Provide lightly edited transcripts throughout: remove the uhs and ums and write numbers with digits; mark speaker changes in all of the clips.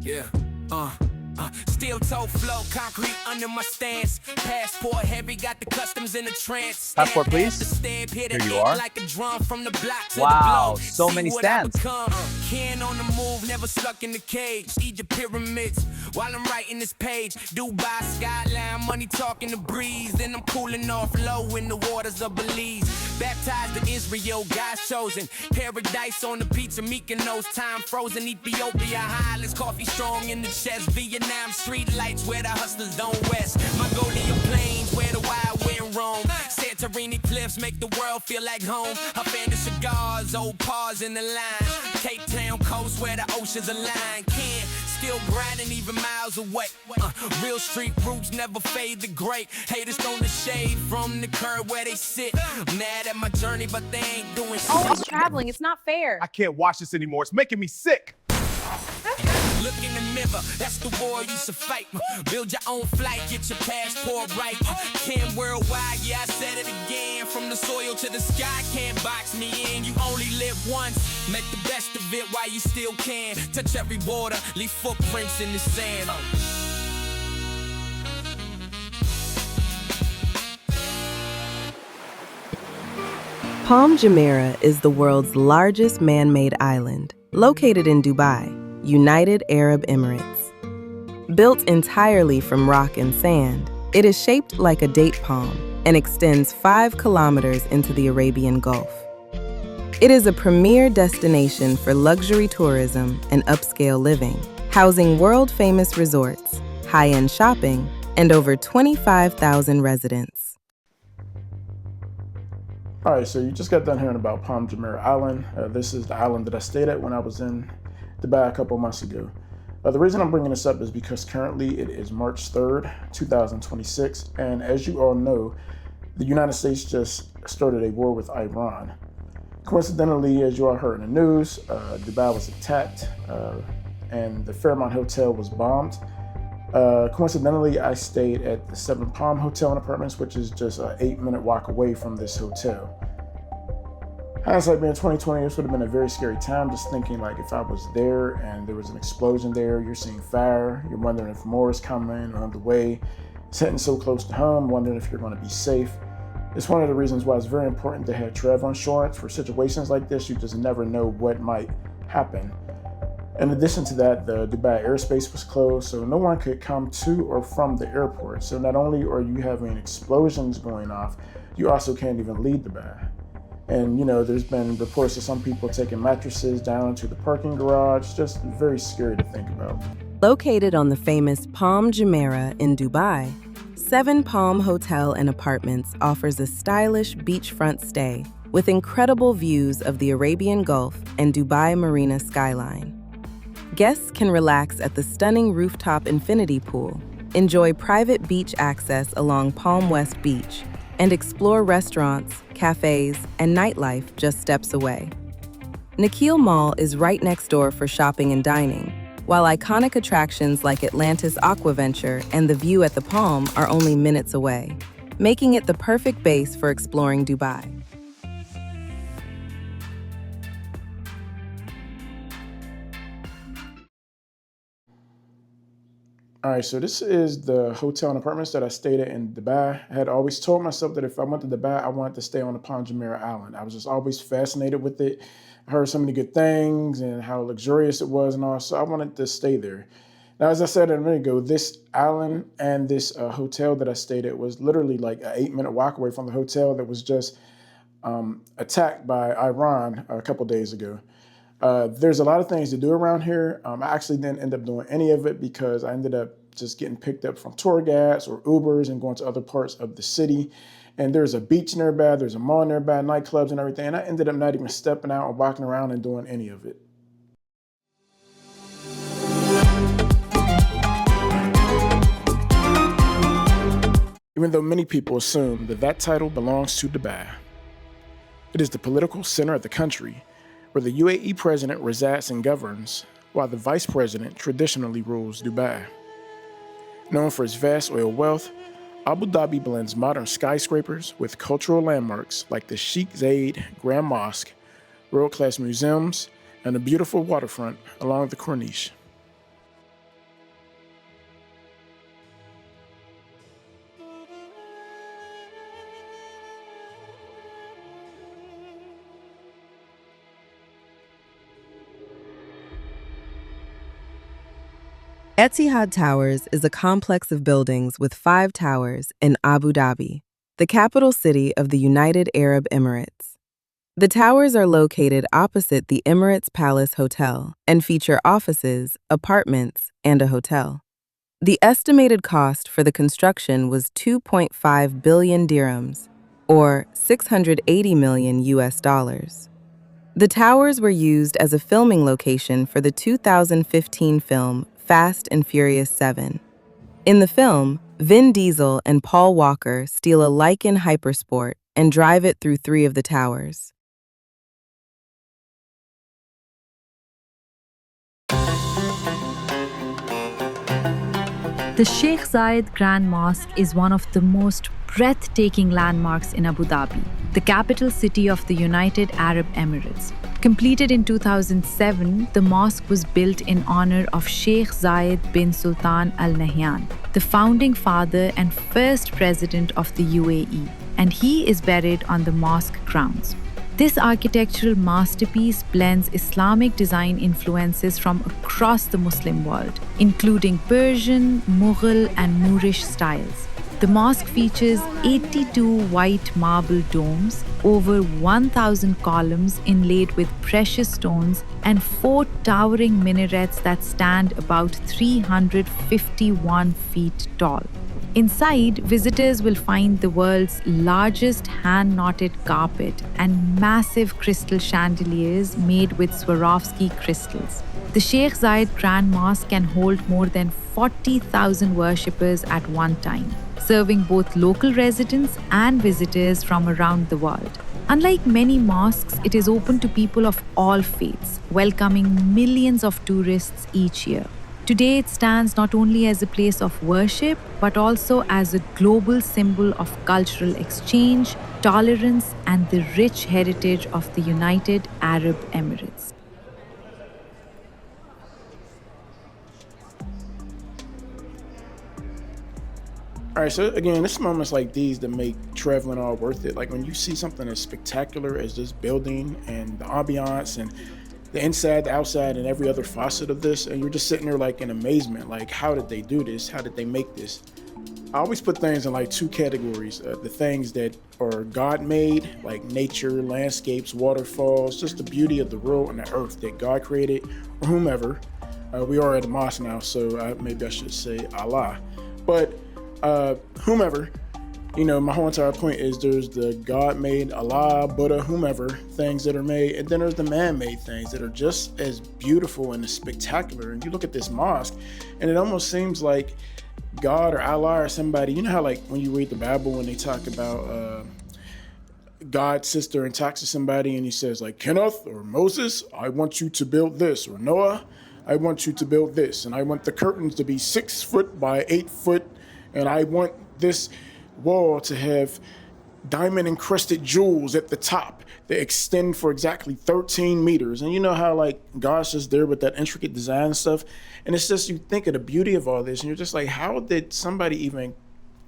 Speaker 1: Yeah. Steel toe flow, concrete under my stance. Passport heavy, got the customs in a trance.
Speaker 2: Passport, please. Here you are.
Speaker 1: Like a drum from the block to
Speaker 2: Wow,
Speaker 1: the
Speaker 2: so many stands.
Speaker 1: Can on the move, never stuck in the cage. Egypt pyramids, while I'm writing this page. Dubai skyline, money talking the breeze. Then I'm cooling off low in the waters of Belize. Baptized in Israel, God's chosen. Paradise on the pizza, Mykonos, time frozen. Ethiopia, highlands, coffee strong in the chest. Vietnam street lights where the hustlers don't rest. Mongolia plains where the wild wind roam. Santorini cliffs make the world feel like home. Havana cigars, old pause in the line. Cape Town coast where the oceans align. Can't still grinding even miles away. Real street roots never fade the great. Haters throwing the shade from the curb where they sit. Mad at my journey, but they ain't doing shit.
Speaker 3: Always traveling, it's not fair.
Speaker 4: I can't watch this anymore. It's making me sick.
Speaker 1: Look in the mirror, that's the war you should fight. Build your own flight, get your passport right. Can worldwide, yeah, I said it again. From the soil to the sky, can't box me in. You only live once, make the best of it while you still can. Touch every border, leave footprints in the sand.
Speaker 5: Palm Jumeirah is the world's largest man-made island, located in Dubai, United Arab Emirates. Built entirely from rock and sand, it is shaped like a date palm and extends 5 kilometers into the Arabian Gulf. It is a premier destination for luxury tourism and upscale living, housing world-famous resorts, high-end shopping, and over 25,000 residents.
Speaker 6: All right, so you just got done hearing about Palm Jumeirah Island. This is the island that I stayed at when I was in Dubai a couple months ago. The reason I'm bringing this up is because currently it is March 3rd, 2026, and as you all know, the United States just started a war with Iran. Coincidentally, as you all heard in the news, Dubai was attacked and the Fairmont Hotel was bombed. Coincidentally, I stayed at the 7 Palm Hotel and Apartments, which is just an 8-minute walk away from this hotel. Hindsight being 2020, this would have been a very scary time, just thinking like if I was there and there was an explosion there, you're seeing fire, you're wondering if more is coming or on the way. It's hitting so close to home, wondering if you're going to be safe. It's one of the reasons why it's very important to have travel insurance for situations like this. You just never know what might happen. In addition to that, the Dubai airspace was closed, so no one could come to or from the airport. So not only are you having explosions going off, you also can't even leave Dubai. And, you know, there's been reports of some people taking mattresses down into the parking garage. Just very scary to think about.
Speaker 5: Located on the famous Palm Jumeirah in Dubai, 7 Palm Hotel and Apartments offers a stylish beachfront stay with incredible views of the Arabian Gulf and Dubai Marina skyline. Guests can relax at the stunning rooftop infinity pool, enjoy private beach access along Palm West Beach, and explore restaurants, cafes, and nightlife just steps away. Nakheel Mall is right next door for shopping and dining, while iconic attractions like Atlantis Aquaventure and the view at the Palm are only minutes away, making it the perfect base for exploring Dubai.
Speaker 6: All right, so this is the hotel and apartments that I stayed at in Dubai. I had always told myself that if I went to Dubai, I wanted to stay on the Palm Jumeirah Island. I was just always fascinated with it. I heard so many good things and how luxurious it was and all, so I wanted to stay there. Now, as I said a minute ago, this island and this hotel that I stayed at was literally like an 8-minute walk away from the hotel that was just attacked by Iran a couple days ago. There's a lot of things to do around here. I actually didn't end up doing any of it because I ended up just getting picked up from tour guides or Ubers and going to other parts of the city. And there's a beach nearby, there's a mall nearby, nightclubs and everything. And I ended up not even stepping out or walking around and doing any of it. Even though many people assume that that title belongs to Dubai. It is the political center of the country, where the UAE president resides and governs, while the vice president traditionally rules Dubai. Known for its vast oil wealth, Abu Dhabi blends modern skyscrapers with cultural landmarks like the Sheikh Zayed Grand Mosque, world-class museums, and a beautiful waterfront along the Corniche.
Speaker 5: Etihad Towers is a complex of buildings with 5 towers in Abu Dhabi, the capital city of the United Arab Emirates. The towers are located opposite the Emirates Palace Hotel and feature offices, apartments, and a hotel. The estimated cost for the construction was 2.5 billion dirhams, or $680 million US. The towers were used as a filming location for the 2015 film Fast and Furious 7. In the film, Vin Diesel and Paul Walker steal a Lykan Hypersport and drive it through 3 of the towers.
Speaker 3: The Sheikh Zayed Grand Mosque is one of the most breathtaking landmarks in Abu Dhabi, the capital city of the United Arab Emirates. Completed in 2007, the mosque was built in honor of Sheikh Zayed bin Sultan Al Nahyan, the founding father and first president of the UAE, and he is buried on the mosque grounds. This architectural masterpiece blends Islamic design influences from across the Muslim world, including Persian, Mughal, and Moorish styles. The mosque features 82 white marble domes, over 1,000 columns inlaid with precious stones, and 4 towering minarets that stand about 351 feet tall. Inside, visitors will find the world's largest hand-knotted carpet and massive crystal chandeliers made with Swarovski crystals. The Sheikh Zayed Grand Mosque can hold more than 40,000 worshippers at one time, serving both local residents and visitors from around the world. Unlike many mosques, it is open to people of all faiths, welcoming millions of tourists each year. Today, it stands not only as a place of worship, but also as a global symbol of cultural exchange, tolerance, and the rich heritage of the United Arab Emirates.
Speaker 6: All right, so again, it's moments like these that make traveling all worth it. Like when you see something as spectacular as this building and the ambiance and the inside, the outside, and every other facet of this, and you're just sitting there like in amazement, like how did they do this? How did they make this? I always put things in like 2 categories. The things that are God-made, like nature, landscapes, waterfalls, just the beauty of the world and the earth that God created, or whomever. We are at a mosque now, so maybe I should say Allah. But whomever, you know, my whole entire point is there's the God-made, Allah, Buddha, whomever, things that are made, and then there's the man-made things that are just as beautiful and as spectacular. And you look at this mosque, and it almost seems like God or Allah or somebody, you know how like when you read the Bible, when they talk about God's sister and talks to somebody and he says like, Kenneth or Moses, I want you to build this, or Noah, I want you to build this, and I want the curtains to be 6 foot by 8 foot, and I want this wall to have diamond encrusted jewels at the top that extend for exactly 13 meters. And you know how like God's just there with that intricate design and stuff. And it's just, you think of the beauty of all this and you're just like, how did somebody even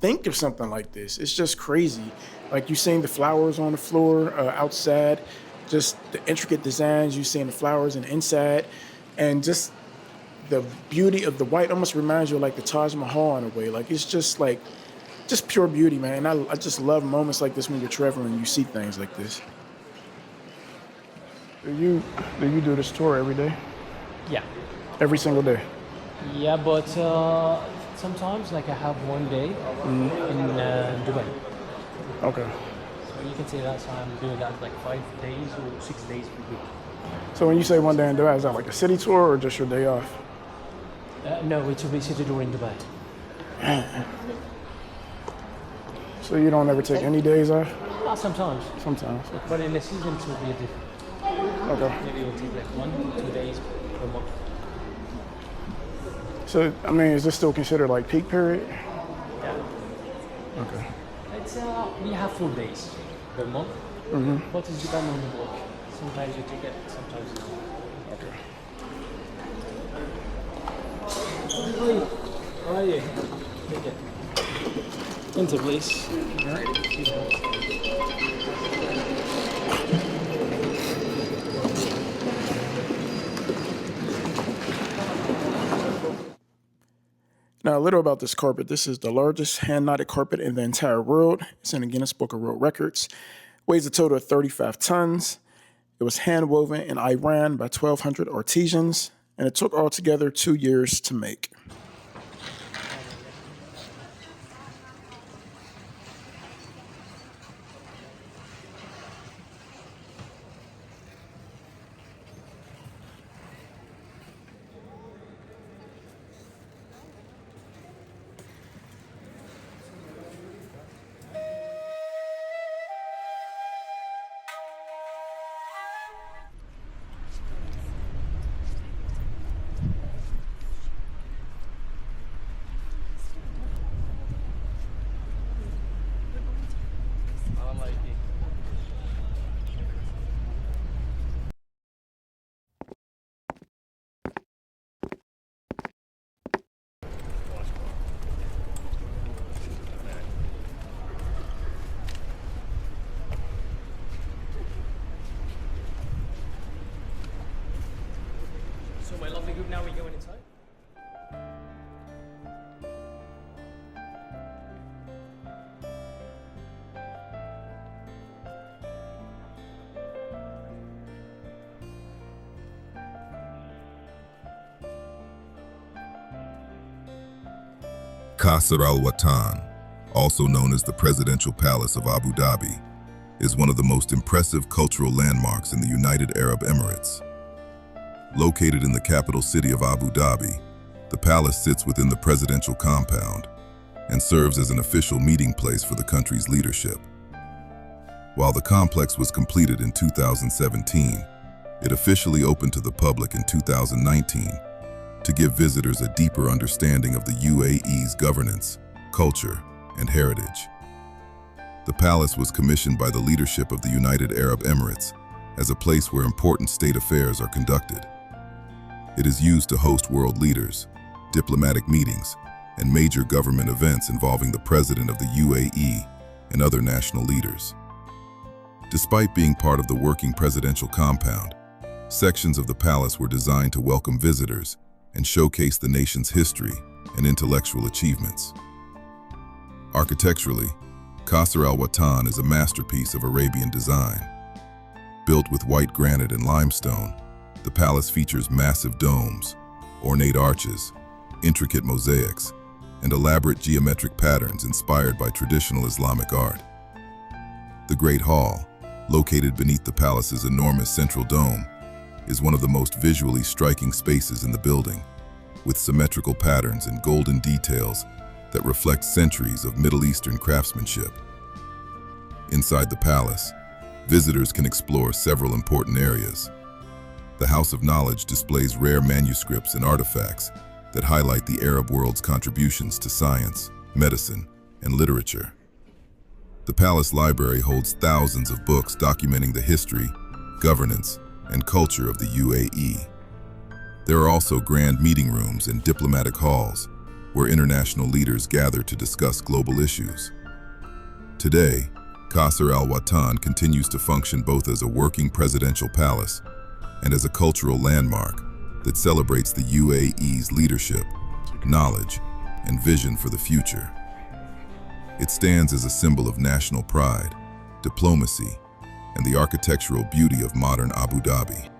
Speaker 6: think of something like this? It's just crazy. Like you seeing the flowers on the floor outside, just the intricate designs, you seeing the flowers and inside, and just the beauty of the white almost reminds you of like the Taj Mahal in a way. Like it's just like, just pure beauty, man. And I just love moments like this when you're traveling and you see things like this. Do you do this tour every day?
Speaker 7: Yeah.
Speaker 6: Every single day?
Speaker 7: Yeah, but sometimes like I have one day in Dubai.
Speaker 6: Okay.
Speaker 7: So you can say that's why I'm doing that like 5 days or 6 days per week.
Speaker 6: So when you say one day in Dubai, is that like a city tour or just your day off?
Speaker 7: No, it's a city tour in Dubai.
Speaker 6: So you don't ever take any days off?
Speaker 7: Sometimes.
Speaker 6: Sometimes.
Speaker 7: But in the season it will be different.
Speaker 6: Okay.
Speaker 7: Maybe it will take like 1 or 2 days per month.
Speaker 6: So, I mean, is this still considered like peak period?
Speaker 7: Yeah.
Speaker 6: Okay.
Speaker 7: It's we have 4 days per month, but it's depending on the work. Sometimes you take it, sometimes you don't.
Speaker 6: Okay.
Speaker 7: Hi. How are you? Take it. Enter, please. All right.
Speaker 6: Now, a little about this carpet. This is the largest hand-knotted carpet in the entire world. It's in the Guinness Book of World Records. Weighs a total of 35 tons. It was hand-woven in Iran by 1,200 artisans, and it took altogether 2 years to make.
Speaker 7: So my lovely group, now we're going inside.
Speaker 8: Qasr Al Watan, also known as the Presidential Palace of Abu Dhabi, is one of the most impressive cultural landmarks in the United Arab Emirates. Located in the capital city of Abu Dhabi, the palace sits within the presidential compound and serves as an official meeting place for the country's leadership. While the complex was completed in 2017, it officially opened to the public in 2019 to give visitors a deeper understanding of the UAE's governance, culture, and heritage. The palace was commissioned by the leadership of the United Arab Emirates as a place where important state affairs are conducted. It is used to host world leaders, diplomatic meetings, and major government events involving the President of the UAE and other national leaders. Despite being part of the working presidential compound, sections of the palace were designed to welcome visitors and showcase the nation's history and intellectual achievements. Architecturally, Qasr Al Watan is a masterpiece of Arabian design. Built with white granite and limestone, the palace features massive domes, ornate arches, intricate mosaics, and elaborate geometric patterns inspired by traditional Islamic art. The Great Hall, located beneath the palace's enormous central dome, is one of the most visually striking spaces in the building, with symmetrical patterns and golden details that reflect centuries of Middle Eastern craftsmanship. Inside the palace, visitors can explore several important areas. The House of Knowledge displays rare manuscripts and artifacts that highlight the Arab world's contributions to science, medicine, and literature. The palace library holds thousands of books documenting the history, governance, and culture of the UAE. There are also grand meeting rooms and diplomatic halls where international leaders gather to discuss global issues. Today, Qasr Al Watan continues to function both as a working presidential palace and as a cultural landmark that celebrates the UAE's leadership, knowledge, and vision for the future. It stands as a symbol of national pride, diplomacy, and the architectural beauty of modern Abu Dhabi.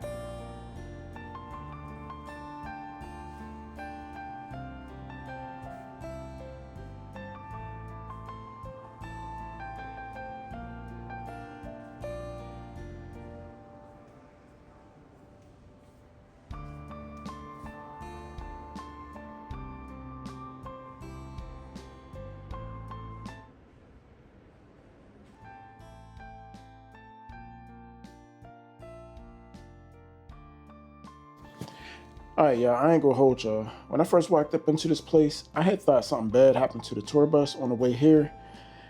Speaker 6: Alright, y'all, I ain't gonna hold y'all. When I first walked up into this place, I had thought something bad happened to the tour bus on the way here.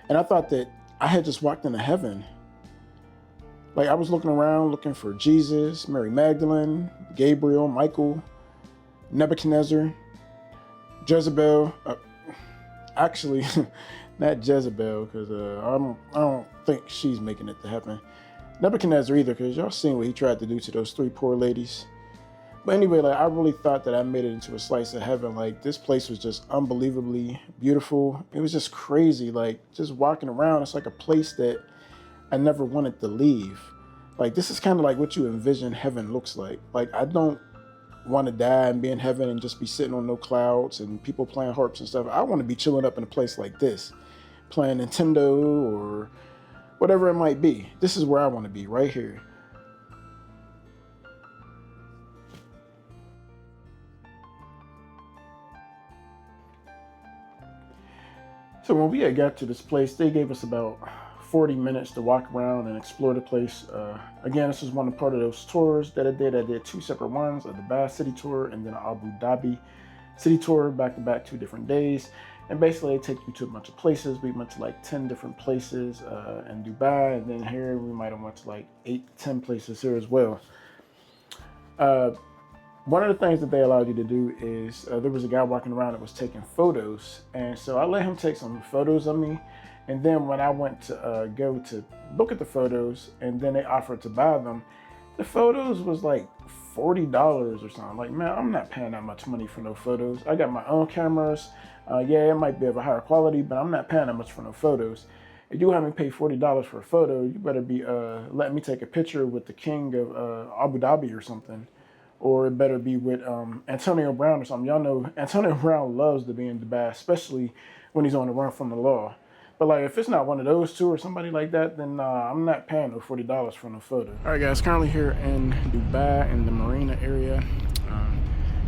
Speaker 6: And I thought that I had just walked into heaven. Like, I was looking around looking for Jesus, Mary Magdalene, Gabriel, Michael, Nebuchadnezzar, Jezebel. Actually, not Jezebel, because I don't think she's making it to heaven. Nebuchadnezzar either, because y'all seen what he tried to do to those 3 poor ladies. But anyway, like I really thought that I made it into a slice of heaven. Like this place was just unbelievably beautiful. It was just crazy. Like just walking around, it's like a place that I never wanted to leave. Like this is kind of like what you envision heaven looks like. Like I don't want to die and be in heaven and just be sitting on no clouds and people playing harps and stuff. I want to be chilling up in a place like this, playing Nintendo or whatever it might be. This is where I want to be, right here. So when we had got to this place, they gave us about 40 minutes to walk around and explore the place. Again, this was one part of those tours that I did. I did two separate ones, a Dubai city tour and then an Abu Dhabi city tour, back to back, 2 different days. And basically they take you to a bunch of places. We went to like 10 different places in Dubai, and then here we might have went to like 8 to 10 places here as well. One of the things that they allowed you to do is there was a guy walking around that was taking photos. And so I let him take some photos of me. And then when I went to go to look at the photos and then they offered to buy them, the photos was like $40 or something. Like, man, I'm not paying that much money for no photos. I got my own cameras. Yeah, it might be of a higher quality, but I'm not paying that much for no photos. If you have me pay $40 for a photo, you better be letting me take a picture with the king of Abu Dhabi or something. Or it better be with Antonio Brown or something. Y'all know Antonio Brown loves to be in Dubai, especially when he's on the run from the law. But like, if it's not one of those two or somebody like that, then I'm not paying no $40 for no photo. All right, guys, currently here in Dubai in the marina area.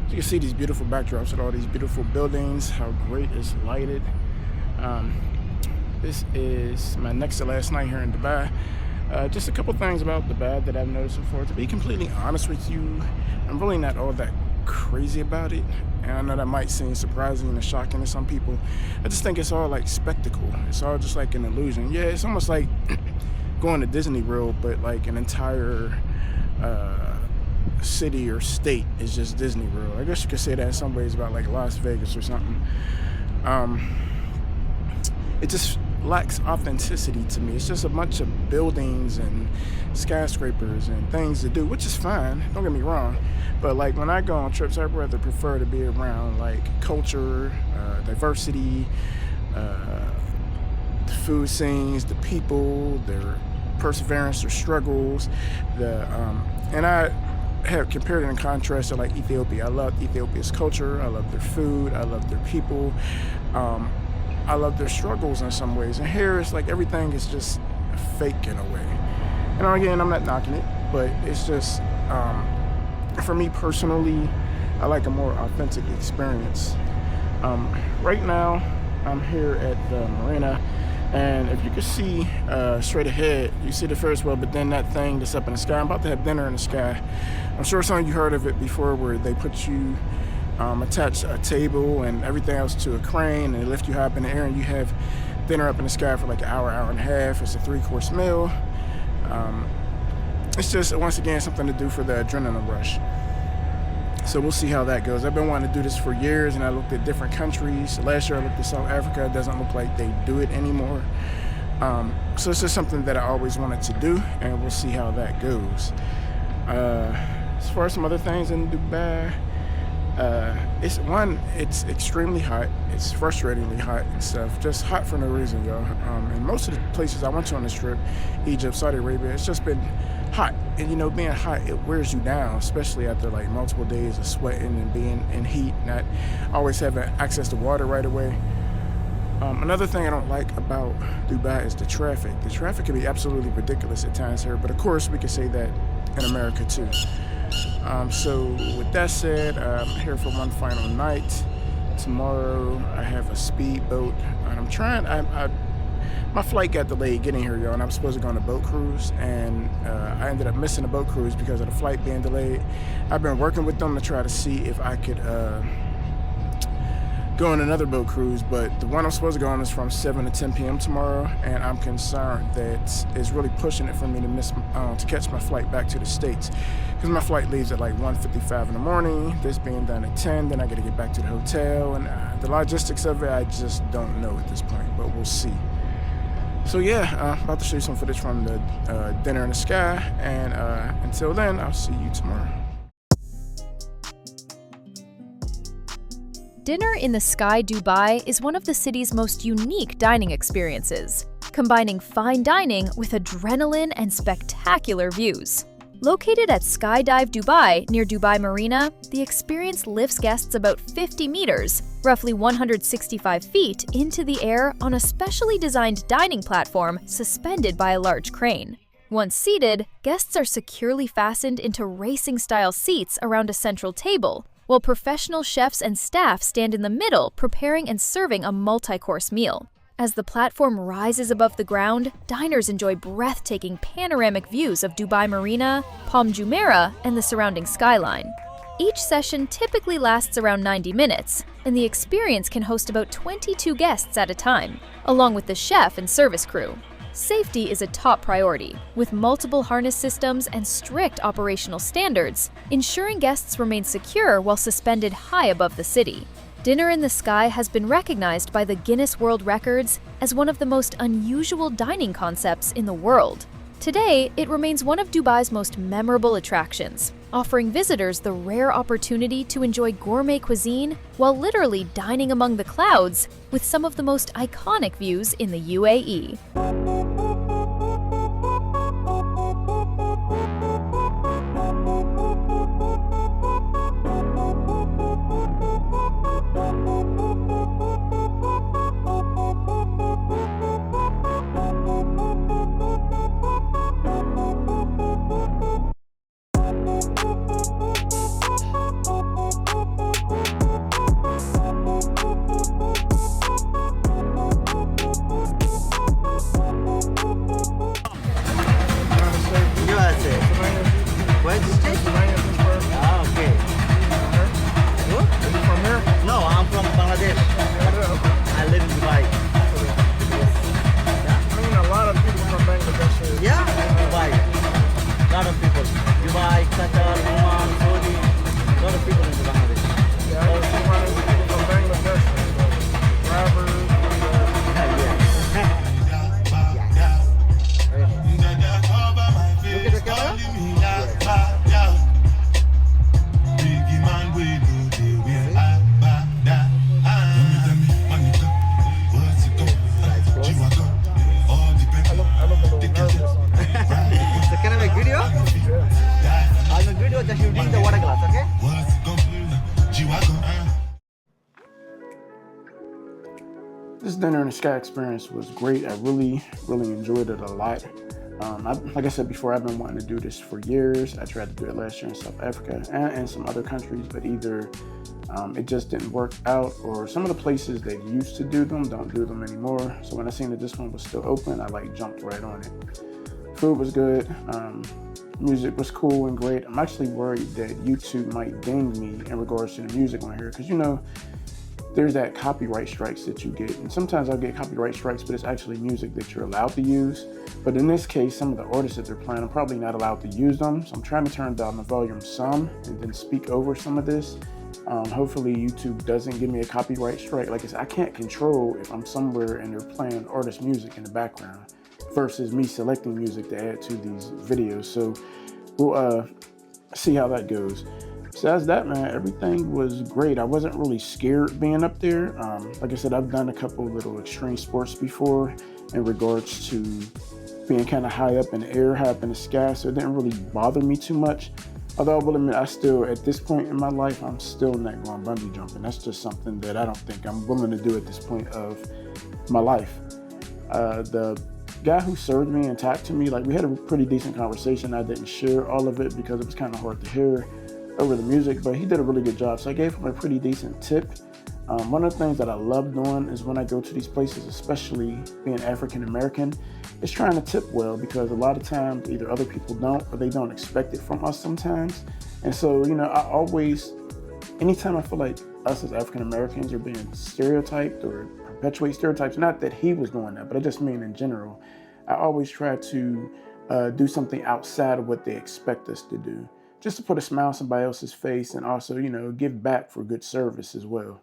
Speaker 6: You can see these beautiful backdrops with all these beautiful buildings, how great it's lighted. This is my next to last night here in Dubai. Just a couple things about Dubai that I've noticed so far. To be completely honest with you, I'm really not all that crazy about it. And I know that might seem surprising and shocking to some people. I just think it's all like spectacle. It's all just like an illusion. Yeah, it's almost like going to Disney World, but like an entire city or state is just Disney World. I guess you could say that in some ways about like Las Vegas or something. It just lacks authenticity to me. It's just a bunch of buildings and skyscrapers and things to do, which is fine, don't get me wrong. But like when I go on trips, I'd rather prefer to be around like culture, diversity, the food scenes, the people, their perseverance, their struggles, and I have compared it in contrast to like Ethiopia. I love Ethiopia's culture, I love their food, I love their people. I love their struggles in some ways. And here it's like everything is just fake in a way. And again, I'm not knocking it, but it's just, for me personally, I like a more authentic experience. Right now, I'm here at the marina, and if you can see straight ahead, you see the Ferris wheel, but then that thing that's up in the sky, I'm about to have dinner in the sky. I'm sure some of you heard of it before, where they put you attach a table and everything else to a crane and they lift you high up in the air and you have dinner up in the sky for like an hour, hour and a half. It's a 3-course meal. It's just, once again, something to do for the adrenaline rush. So we'll see how that goes. I've been wanting to do this for years and I looked at different countries. Last year I looked at South Africa. It doesn't look like they do it anymore. So it's just something that I always wanted to do, and we'll see how that goes. As far as some other things in Dubai, it's extremely hot. It's frustratingly hot and stuff. Just hot for no reason, y'all. And most of the places I went to on this trip, Egypt, Saudi Arabia, it's just been hot. And you know, being hot, it wears you down, especially after like multiple days of sweating and being in heat, not always having access to water right away. Another thing I don't like about Dubai is the traffic. The traffic can be absolutely ridiculous at times here, but of course we can say that in America too. So with that said, I'm here for one final night. Tomorrow I have a speedboat, and I'm trying, my flight got delayed getting here, y'all, and I was supposed to go on a boat cruise, and I ended up missing the boat cruise because of the flight being delayed. I've been working with them to try to see if I could go on another boat cruise, but the one I'm supposed to go on is from 7 to 10 p.m. tomorrow, and I'm concerned that it's really pushing it for me to miss to catch my flight back to the States, because my flight leaves at like 1:55 in the morning. This being done at 10, then I got to get back to the hotel, and the logistics of it I just don't know at this point, but we'll see. So yeah, about to show you some footage from the dinner in the sky, and until then, I'll see you tomorrow.
Speaker 9: Dinner in the Sky Dubai is one of the city's most unique dining experiences, combining fine dining with adrenaline and spectacular views. Located at Skydive Dubai near Dubai Marina, the experience lifts guests about 50 meters, roughly 165 feet, into the air on a specially designed dining platform suspended by a large crane. Once seated, guests are securely fastened into racing-style seats around a central table, while professional chefs and staff stand in the middle preparing and serving a multi-course meal. As the platform rises above the ground, diners enjoy breathtaking panoramic views of Dubai Marina, Palm Jumeirah, and the surrounding skyline. Each session typically lasts around 90 minutes, and the experience can host about 22 guests at a time, along with the chef and service crew. Safety is a top priority, with multiple harness systems and strict operational standards, ensuring guests remain secure while suspended high above the city. Dinner in the Sky has been recognized by the Guinness World Records as one of the most unusual dining concepts in the world. Today, it remains one of Dubai's most memorable attractions, offering visitors the rare opportunity to enjoy gourmet cuisine while literally dining among the clouds with some of the most iconic views in the UAE.
Speaker 6: This dinner in the sky experience was great. I really enjoyed it a lot. Like I said before, I've been wanting to do this for years. I tried to do it last year in South Africa and some other countries, but either it just didn't work out, or some of the places that used to do them don't do them anymore. So when I seen that this one was still open, I jumped right on it. Food was good. Music was cool and great. I'm actually worried that YouTube might ding me in regards to the music on here, because there's that copyright strikes that you get, and sometimes I'll get copyright strikes, but it's actually music that you're allowed to use. But in this case, some of the artists that they're playing, I'm probably not allowed to use them, so I'm trying to turn down the volume some and then speak over some of this. Hopefully YouTube doesn't give me a copyright strike. Like I said, I can't control if I'm somewhere and they're playing artist music in the background versus me selecting music to add to these videos. So we'll see how that goes. Besides that, man, everything was great. I wasn't really scared being up there. Like I said, I've done a couple little extreme sports before in regards to being kind of high up in the air, high up in the sky, so it didn't really bother me too much. Although I will admit, I still, at this point in my life, I'm still not going bungee jumping. That's just something that I don't think I'm willing to do at this point of my life. The guy who served me and talked to me, we had a pretty decent conversation. I didn't share all of it because it was kind of hard to hear over the music, but he did a really good job, so I gave him a pretty decent tip. One of the things that I love doing is when I go to these places, especially being African American, is trying to tip well, because a lot of times either other people don't or they don't expect it from us sometimes. And so, I always, anytime I feel like us as African Americans are being stereotyped or perpetuate stereotypes, not that he was doing that, but I just mean in general, I always try to do something outside of what they expect us to do, just to put a smile on somebody else's face, and also, give back for good service as well.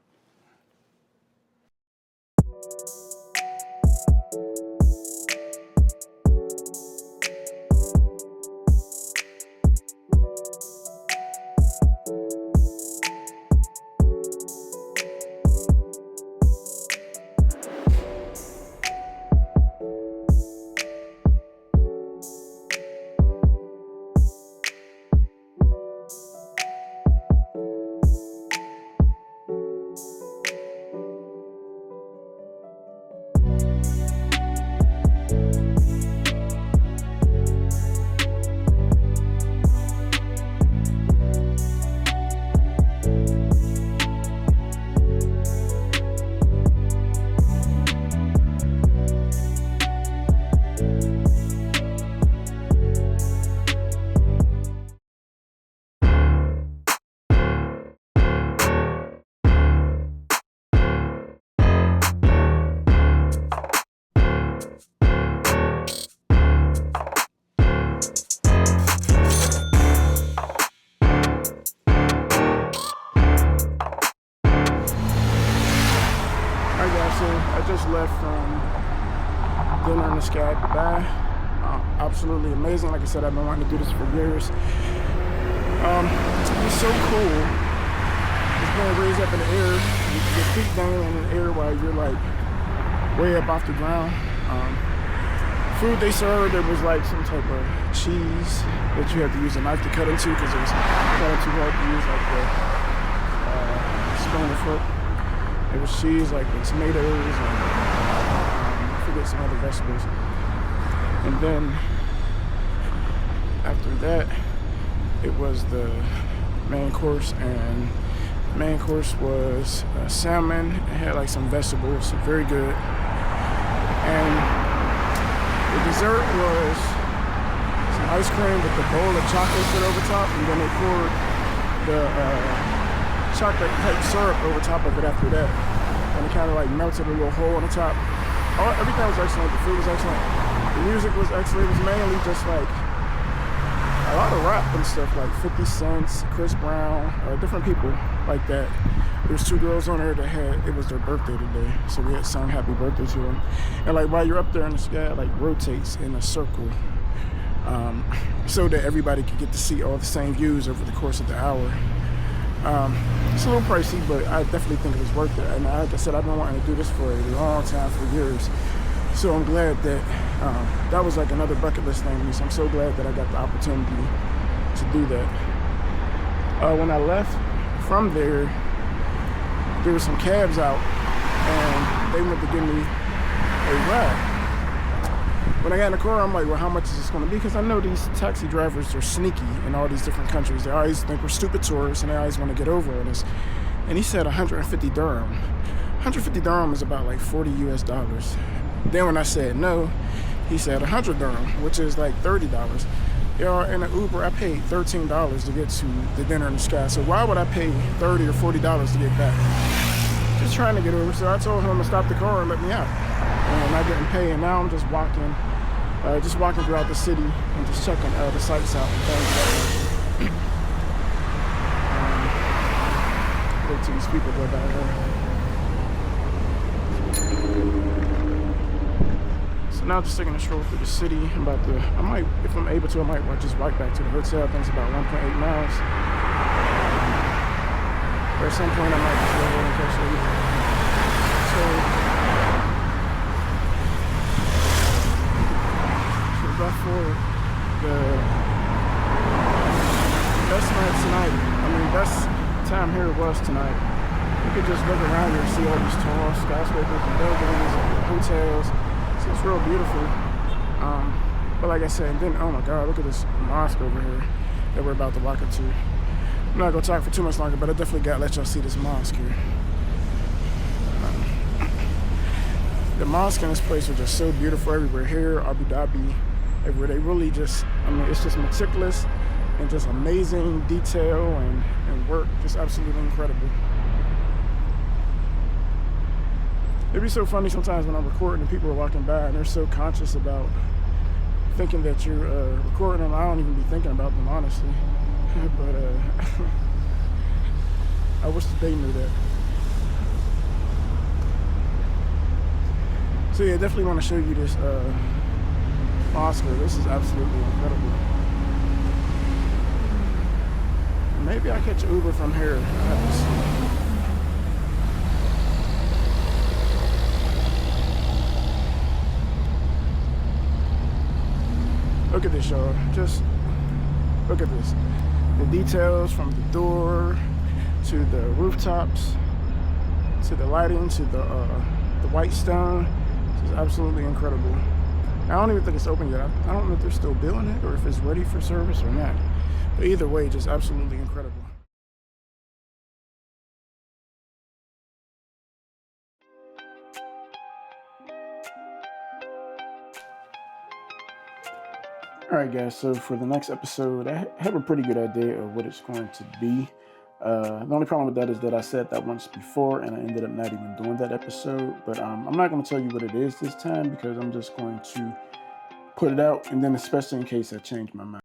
Speaker 6: so I just left from dinner in the sky, Dubai. Absolutely amazing. Like I said, I've been wanting to do this for years. It's so cool. It's being raised up in the air, your feet dangling in the air while you're like way up off the ground. Food they served, there was like some type of cheese that you had to use a knife to cut into because it was kind of too hard to use like the spoon or fork. There was cheese like with tomatoes and I forget some other vegetables. And then after that, it was the main course, and the main course was salmon. It had like some vegetables, very good. And the dessert was some ice cream with the bowl of chocolate put over top, and then they poured the chocolate type syrup over top of it after that. And it kind of like melted a little hole on the top. Everything was excellent. The food was excellent. The music was excellent. It was mainly just like a lot of rap and stuff, like 50 Cent, Chris Brown, different people like that. There's two girls on there that it was their birthday today, so we had sung happy birthday to them. And like while you're up there in the sky, it like rotates in a circle so that everybody could get to see all the same views over the course of the hour. It's a little pricey, but I definitely think it was worth it. And like I said, I've been wanting to do this for a long time, for years. So I'm glad that that was like another bucket list thing to me. So I'm so glad that I got the opportunity to do that. When I left from there were some cabs out, and they went to give me a ride. When I got in the car, I'm like, well, how much is this going to be? Because I know these taxi drivers are sneaky in all these different countries. They always think we're stupid tourists, and they always want to get over on us. And he said 150 dirham. 150 dirham is about like 40 US dollars. Then when I said no, he said 100 dirham, which is like $30. In an Uber, I paid $13 to get to the dinner in the sky. So why would I pay $30 or $40 to get back? Just trying to get over. So I told him to stop the car and let me out. And I didn't pay, and now I'm just walking throughout the city and just checking the sights out and things like that. Look to these people go down there. So now just taking a stroll through the city. I might, if I'm able to, I might just walk back to the hotel. I think it's about 1.8 miles. Or at some point I might just go over and catch the Uber. So about for the best night tonight. I mean, best time here was tonight. You could just look around here and see all these tall skyscrapers and buildings and hotels. So it's real beautiful. But like I said, then, oh my God, look at this mosque over here that we're about to walk into. I'm not gonna talk for too much longer, but I definitely gotta let y'all see this mosque here. The mosque in this place are just so beautiful everywhere. Here, Abu Dhabi, everywhere. They really just, I mean, it's just meticulous and just amazing detail and work. Just absolutely incredible. It'd be so funny sometimes when I'm recording and people are walking by and they're so conscious about thinking that you're recording them. I don't even be thinking about them, honestly. But I wish that they knew that. So yeah, definitely want to show you this mosque. This is absolutely incredible. Maybe I'll catch an Uber from here. I have to see. Look at this, y'all. Just look at this. The details from the door to the rooftops to the lighting to the white stone. This is absolutely incredible. I don't even think it's open yet. I don't know if they're still building it or if it's ready for service or not. But either way, just absolutely incredible. Alright guys, so for the next episode, I have a pretty good idea of what it's going to be. The only problem with that is that I said that once before and I ended up not even doing that episode. But I'm not going to tell you what it is this time because I'm just going to put it out, and then especially in case I change my mind.